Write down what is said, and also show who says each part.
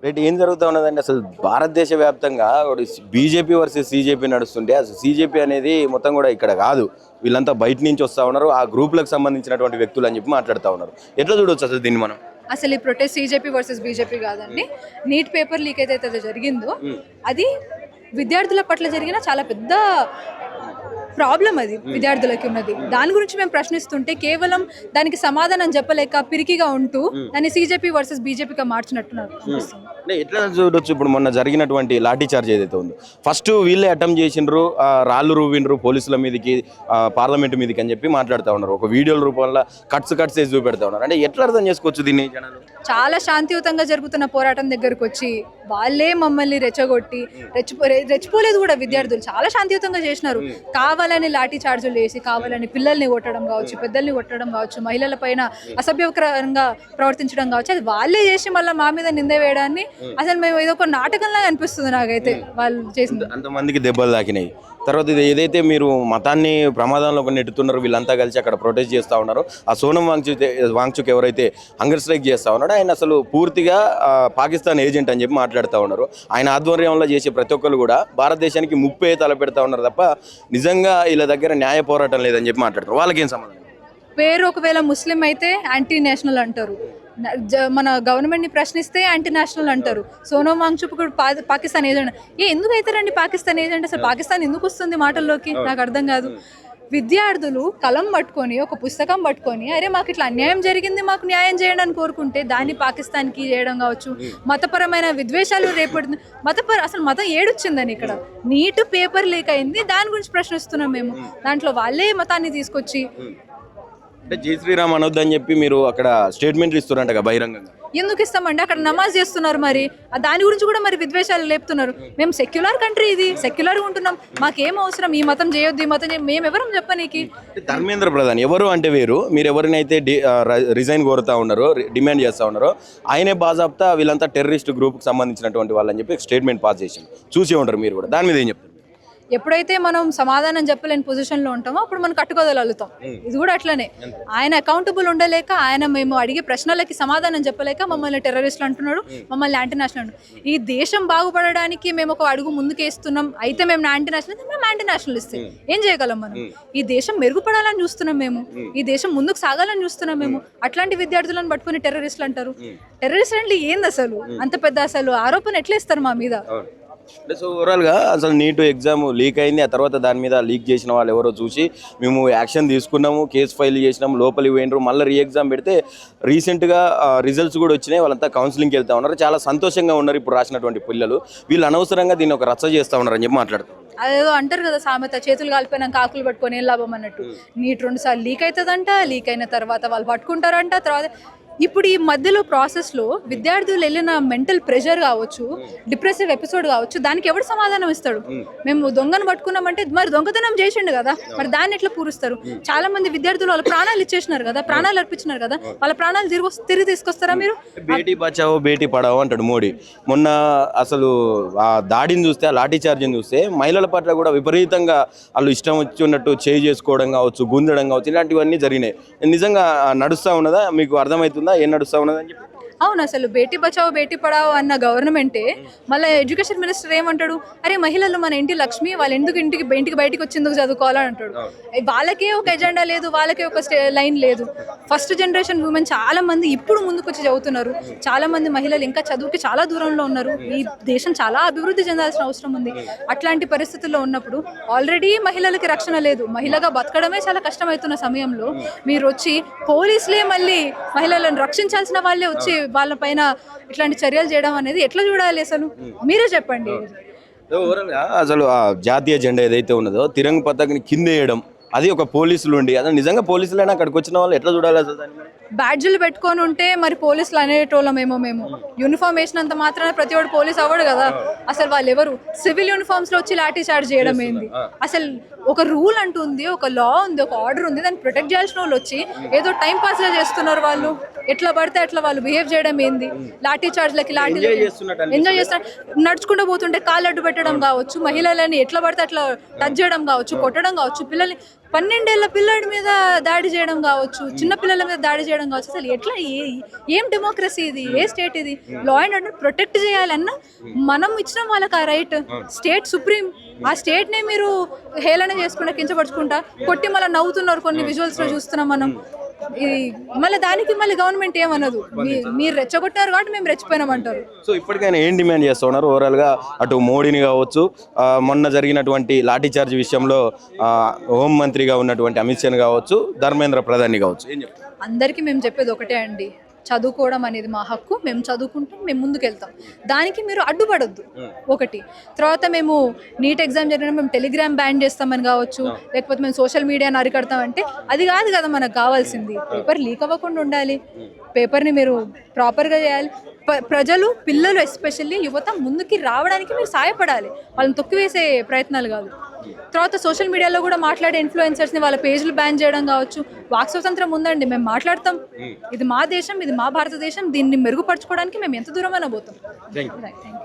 Speaker 1: Rate ఏం జరుగుతూ ఉన్నదండి అసలు భారతదేశ వ్యాప్తంగా బీజేపీ వర్సెస్ సీజేపీ నడుస్తుంటే అసలు సీజేపీ అనేది మొత్తం కూడా ఇక్కడ కాదు, వీళ్ళంతా బయట నుంచి వస్తూ ఉన్నారు, ఆ గ్రూపులకు సంబంధించినటువంటి వ్యక్తులు అని చెప్పి మాట్లాడుతూ ఉన్నారు. ఎట్లా చూడవచ్చు అసలు దీన్ని మనం?
Speaker 2: అసలు ఈ ప్రొటెస్ట్ సీజేపీ వర్సెస్ బీజేపీ కాదండి. నీట్ పేపర్ లీక్ అయితే జరిగిందో అది విద్యార్థుల పట్ల జరిగిన చాలా పెద్ద ప్రాబ్లం, అది విద్యార్థులకి ఉన్నది. దాని గురించి మేము ప్రశ్నిస్తుంటే కేవలం దానికి సమాధానం చెప్పలేక పిరికిగా ఉంటూ దాన్ని సీజేపీ వర్సెస్ బీజేపీగా మార్చినట్టున్నారు.
Speaker 1: ఎట్లా చూడొచ్చు? ఇప్పుడు మొన్న జరిగినటువంటి లాఠీ చార్జ్ ఏదైతే ఉందో ఫస్ట్ వీళ్ళే అటెంప్ట్ చేసిండ్రు, రాళ్ళు రూవిండ్రు పోలీసుల మీదకి, పార్లమెంట్ మీదకి అని చెప్పి మాట్లాడుతూ ఉన్నారు. ఒక వీడియోల రూపంలో కట్స్ వేసి చూపెడతా ఉన్నారు. అంటే ఎట్లా అర్థం చేసుకోవచ్చు దీన్ని జనాలు?
Speaker 2: చాలా శాంతియుతంగా జరుగుతున్న పోరాటం దగ్గరకు వచ్చి వాళ్ళే మమ్మల్ని రెచ్చగొట్టి రెచ్చిపోలేదు కూడా. విద్యార్థులు చాలా శాంతియుతంగా చేసినారు. కావాలని లాఠీ చార్జులు వేసి కావాలని పిల్లల్ని కొట్టడం కావచ్చు, పెద్దల్ని కొట్టడం కావచ్చు, మహిళల పైన అసభ్యకరంగా ప్రవర్తించడం కావచ్చు, అది వాళ్ళే చేసి మళ్ళీ మా మీద నింద వేయడాన్ని అసలు మేము ఏదో ఒక నాటకంలా అనిపిస్తుంది నాకైతే వాళ్ళు చేసింది.
Speaker 1: అంతమందికి దెబ్బలు తాకినాయి. తర్వాత ఇది ఏదైతే మీరు మతాన్ని ప్రమాదంలో నెట్టుతున్నారు, వీళ్ళంతా కలిసి అక్కడ ప్రొటెస్ట్ చేస్తూ ఉన్నారు. ఆ సోనం వాంగ్చుక్ ఎవరైతే హంగర్ స్ట్రైక్ చేస్తూ ఉన్నాడో ఆయన అసలు పూర్తిగా పాకిస్తాన్ ఏజెంట్ అని చెప్పి మాట్లాడుతూ ఉన్నారు. ఆయన ఆధ్వర్యంలో చేసే ప్రతి ఒక్కరు కూడా భారతదేశానికి ముప్పే తలపెడతా ఉన్నారు తప్ప నిజంగా వీళ్ళ దగ్గర న్యాయ పోరాటం లేదని చెప్పి మాట్లాడతారు. వాళ్ళకేం సంబంధం?
Speaker 2: పేరు ఒకవేళ ముస్లిం అయితే యాంటీ నేషనల్ అంటారు, మన గవర్నమెంట్ని ప్రశ్నిస్తే యాంటీ నేషనల్ అంటారు. సోనం వాంగ్చుక్ పాకిస్తాన్ ఏజెంట్. ఎందుకు అవుతారండి పాకిస్తాన్ ఏజెంట్? అసలు పాకిస్తాన్ ఎందుకు వస్తుంది మాటల్లోకి? నాకు అర్థం కాదు. విద్యార్థులు కలం పట్టుకొని ఒక పుస్తకం పట్టుకొని అరే మాకు ఇట్లా అన్యాయం జరిగింది, మాకు న్యాయం చేయండి అని కోరుకుంటే దాన్ని పాకిస్తాన్కి చేయడం కావచ్చు. మతపరమైన విద్వేషాలు రేపడుతుంది. అసలు మతం ఏడొచ్చిందని ఇక్కడ నీట్ పేపర్ లీక్ అయింది, దాని గురించి ప్రశ్నిస్తున్నాం మేము. దాంట్లో వాళ్ళే మతాన్ని తీసుకొచ్చి
Speaker 1: అంటే జై శ్రీరామ్ అనొద్దని చెప్పి మీరు అక్కడ స్టేట్మెంట్లు ఇస్తున్నారంట బహిరంగంగా.
Speaker 2: ఎందుకు ఇస్తామండి? అక్కడ నమాజ్ చేస్తున్నారు, మరి దాని గురించి కూడా మరి విద్వేషాలు లేపుతున్నారు. మేము సెక్యులర్ కంట్రీ, ఇది సెక్యులర్గా ఉంటున్నాం, మాకేం అవసరం ఈ మతం చేయొద్దు, ఈ మతం మేము ఎవరం చెప్పనీకి.
Speaker 1: ధర్మేంద్ర ప్రధాన్ ఎవరు అంటే వేరు, మీరు ఎవరినైతే రిజైన్ కోరుతా ఉన్నారో, డిమాండ్ చేస్తూ ఉన్నారో ఆయనే బాజాబ్తా వీళ్ళంతా టెర్రరిస్ట్ గ్రూప్కి సంబంధించినటువంటి వాళ్ళని చెప్పి స్టేట్మెంట్ పాస్ చేసింది. చూసే ఉంటారు మీరు కూడా. దాని మీద ఏం చెప్తారు?
Speaker 2: ఎప్పుడైతే మనం సమాధానం చెప్పలేని పొజిషన్లో ఉంటామో అప్పుడు మనం కట్టుకోదలుగుతాం. ఇది కూడా అట్లనే. ఆయన అకౌంటబుల్ ఉండలేక, ఆయన మేము అడిగే ప్రశ్నలకి సమాధానం చెప్పలేక మమ్మల్ని టెర్రరిస్టులు అంటున్నాడు, మమ్మల్ని యాంటీ నేషనల్ అంటున్నాడు. ఈ దేశం బాగుపడడానికి మేము ఒక అడుగు ముందుకు వేస్తున్నాం, అయితే మేము యాంటీ నేషనల్, మేము యాంటీ నేషనల్ ఇస్తే ఏం చేయగలం మనం? ఈ దేశం మెరుగుపడాలని చూస్తున్నాం మేము, ఈ దేశం ముందుకు సాగాలని చూస్తున్నాం మేము. అట్లాంటి విద్యార్థులను పట్టుకుని టెర్రరిస్టులు అంటారు. టెర్రరిస్ట్ అంటే ఏంది అసలు? అంత పెద్ద అసలు ఆరోపణ ఎట్లా ఇస్తారు మా మీద?
Speaker 1: సో ఓవరాల్గా అసలు నీట్ ఎగ్జామ్ లీక్ అయింది, ఆ తర్వాత దాని మీద లీక్ చేసిన వాళ్ళు ఎవరో చూసి మేము యాక్షన్ తీసుకున్నాము, కేసు ఫైల్ చేసినాము, లోపలికి పోయినరు, మళ్ళీ రీ ఎగ్జామ్ పెడితే రీసెంట్గా రిజల్ట్స్ కూడా వచ్చినాయి. వాళ్ళంతా కౌన్సిలింగ్కి వెళ్తా ఉన్నారు, చాలా సంతోషంగా ఉన్నారు ఇప్పుడు రాసినటువంటి పిల్లలు. వీళ్ళు అనవసరంగా దీన్ని ఒక రచ్చ చేస్తూ ఉన్నారని చెప్పి మాట్లాడుతున్నారు.
Speaker 2: అదేదో అంటారు కదా సామెత, చేతులు కాలిపోయినాక ఆకులు పట్టుకొని ఏం లాభం అన్నట్టు. నీట్ 2 సార్లు లీక్ అవుతుందంట, లీక్ అయిన తర్వాత వాళ్ళు పట్టుకుంటారంట. తర్వాత ఇప్పుడు ఈ మధ్యలో ప్రాసెస్లో విద్యార్థులు వెళ్ళిన మెంటల్ ప్రెషర్ కావచ్చు, డిప్రెసివ్ ఎపిసోడ్ కావచ్చు, దానికి ఎవరు సమాధానం ఇస్తాడు? మేము దొంగను పట్టుకున్నామంటే మరి దొంగతనం చేసిండు కదా, మరి దాన్ని ఎట్లా పూరుస్తారు? చాలా మంది విద్యార్థులు వాళ్ళ ప్రాణాలు ఇచ్చేసినారు కదా, ప్రాణాలు అర్పించినారు కదా, వాళ్ళ ప్రాణాలు తిరిగి తీసుకొస్తారా మీరు?
Speaker 1: బేటీ బచావో బేటీ పడావో అంటాడు మోడీ. మొన్న అసలు ఆ దాడిని చూస్తే, ఆ లాఠీ చార్జిని చూస్తే మహిళల పట్ల కూడా విపరీతంగా వాళ్ళు ఇష్టం వచ్చినట్టు చేయి చేసుకోవడం కావచ్చు, గుంజడం కావచ్చు, ఇలాంటివన్నీ జరిగినాయి. నిజంగా నడుస్తూ ఉన్నదా? మీకు అర్థమవుతుంది ఏం నడుస్తా ఉన్నదని చెప్పి?
Speaker 2: అవును, అసలు బేటీ బచావో బేటీ పడావో అన్న గవర్నమెంటే మళ్ళీ ఎడ్యుకేషన్ మినిస్టర్ ఏమంటాడు? అరే మహిళలు మన ఇంటి లక్ష్మి, వాళ్ళు ఎందుకు ఇంటికి బయటికి వచ్చి ఎందుకు చదువుకోవాలని అంటాడు. వాళ్ళకే ఒక ఎజెండా లేదు, వాళ్ళకే ఒక లైన్ లేదు. ఫస్ట్ జనరేషన్ ఉమెన్ చాలా మంది ఇప్పుడు ముందుకు వచ్చి చదువుతున్నారు. చాలా మంది మహిళలు ఇంకా చదువుకి చాలా దూరంలో ఉన్నారు. ఈ దేశం చాలా అభివృద్ధి చెందాల్సిన అవసరం ఉంది. అట్లాంటి పరిస్థితుల్లో ఉన్నప్పుడు ఆల్రెడీ మహిళలకి రక్షణ లేదు, మహిళగా బతకడమే చాలా కష్టమవుతున్న సమయంలో మీరు వచ్చి పోలీసులే మళ్ళీ మహిళలను రక్షించాల్సిన వాళ్ళే వచ్చి వాళ్ళ పైన ఇట్లాంటి చర్యలు చేయడం అనేది ఎట్లా చూడాలి అసలు? మీరే చెప్పండి.
Speaker 1: అసలు ఆ జాతీయ జెండా ఏదైతే ఉన్నదో తిరంగ పతాకని కింద వేయడం, అది ఒక పోలీసులు ఉండి, అసలు నిజంగా పోలీసులైనా అక్కడికి వచ్చిన వాళ్ళు ఎట్లా చూడాలి అసలు? దాన్ని
Speaker 2: బ్యాడ్జీలు పెట్టుకొని ఉంటే మరి పోలీసులు అనేటోళ్ళమేమో. మేము యూనిఫామ్ వేసినంత మాత్రాన ప్రతి ఒక్కడు పోలీస్ అవ్వడు కదా. అసలు వాళ్ళు ఎవరు? సివిల్ యూనిఫామ్స్ లో వచ్చి లాఠీ చార్జ్ చేయడం ఏంది? అసలు ఒక రూల్ అంటుంది, ఒక లా ఉంది, ఒక ఆర్డర్ ఉంది, దాన్ని ప్రొటెక్ట్ చేయాల్సిన వాళ్ళు వచ్చి ఏదో టైం పాస్ గా చేస్తున్నారు. వాళ్ళు ఎట్లా పడితే అట్లా వాళ్ళు బిహేవ్ చేయడం ఏంది? లాఠీ చార్జ్లకి ఎంజాయ్ చేస్తున్నారు. నడుచుకుంటూ పోతుంటే కాళ్ళు అడ్డు పెట్టడం కావచ్చు, మహిళలని ఎట్లా పడితే అట్లా టచ్ చేయడం కావచ్చు, కొట్టడం కావచ్చు, పిల్లల్ని 12 ఏళ్ల పిల్లాడి మీద దాడి చేయడం కావచ్చు, చిన్న పిల్లల మీద దాడి చేయడం కావచ్చు. అసలు ఎట్లా ఏం డెమోక్రసీ ఇది? ఏ స్టేట్ ఇది? లా అండ్ ఆర్డర్ ప్రొటెక్ట్ చేయాలన్నా మనం ఇచ్చిన వాళ్ళకి ఆ రైట్. స్టేట్ సుప్రీం, ఆ స్టేట్ నే మీరు హేళన చేసుకుంటా, కించపరుచుకుంటా, కొట్టి మళ్ళీ నవ్వుతున్నారు. కొన్ని విజువల్స్ లో చూస్తున్నాం మనం. ఇది మళ్ళీ దానికి మళ్ళీ గవర్నమెంట్ ఏమనదు, మీరు రెచ్చగొట్టారు కాబట్టి మేము రెచ్చిపోయినామంటారు.
Speaker 1: సో ఇప్పటికైనా ఏం డిమాండ్ చేస్తూ ఉన్నారు ఓవరాల్గా? అటు మోడీని కావచ్చు, మొన్న జరిగినటువంటి లాఠీ చార్జ్ విషయంలో హోం మంత్రిగా ఉన్నటువంటి అమిత్ షాని కావచ్చు, ధర్మేంద్ర ప్రధాన్ని కావచ్చు, ఏం చెప్తారు?
Speaker 2: అందరికీ మేము చెప్పేది ఒకటే అండి, చదువుకోవడం అనేది మా హక్కు. మేము చదువుకుంటాం, మేము ముందుకు వెళ్తాం. దానికి మీరు అడ్డుపడొద్దు ఒకటి. తర్వాత మేము నీట్ ఎగ్జామ్ జరిగిన మేము టెలిగ్రామ్ బ్యాన్ చేస్తామని కావచ్చు, లేకపోతే మేము సోషల్ మీడియాని అరికడతామంటే అది కాదు కదా మనకు కావాల్సింది. పేపర్ లీక్ అవ్వకుండా ఉండాలి, పేపర్ని మీరు ప్రాపర్గా చేయాలి. ప్రజలు, పిల్లలు, ఎస్పెషల్లీ యువత ముందుకి రావడానికి మీరు సాయపడాలి, వాళ్ళని తొక్కివేసే ప్రయత్నాలు కాదు. తర్వాత సోషల్ మీడియాలో కూడా మాట్లాడే ఇన్ఫ్లుయెన్సర్స్ని వాళ్ళ పేజ్లు బ్యాన్ చేయడం కావచ్చు. వాక్ స్వతంత్రం ఉందండి, మేము మాట్లాడతాం. ఇది మా దేశం, ఇది మా భారతదేశం. దీన్ని మెరుగుపరచుకోవడానికి మేము ఎంత దూరమైనా పోతాం.
Speaker 1: Thank you.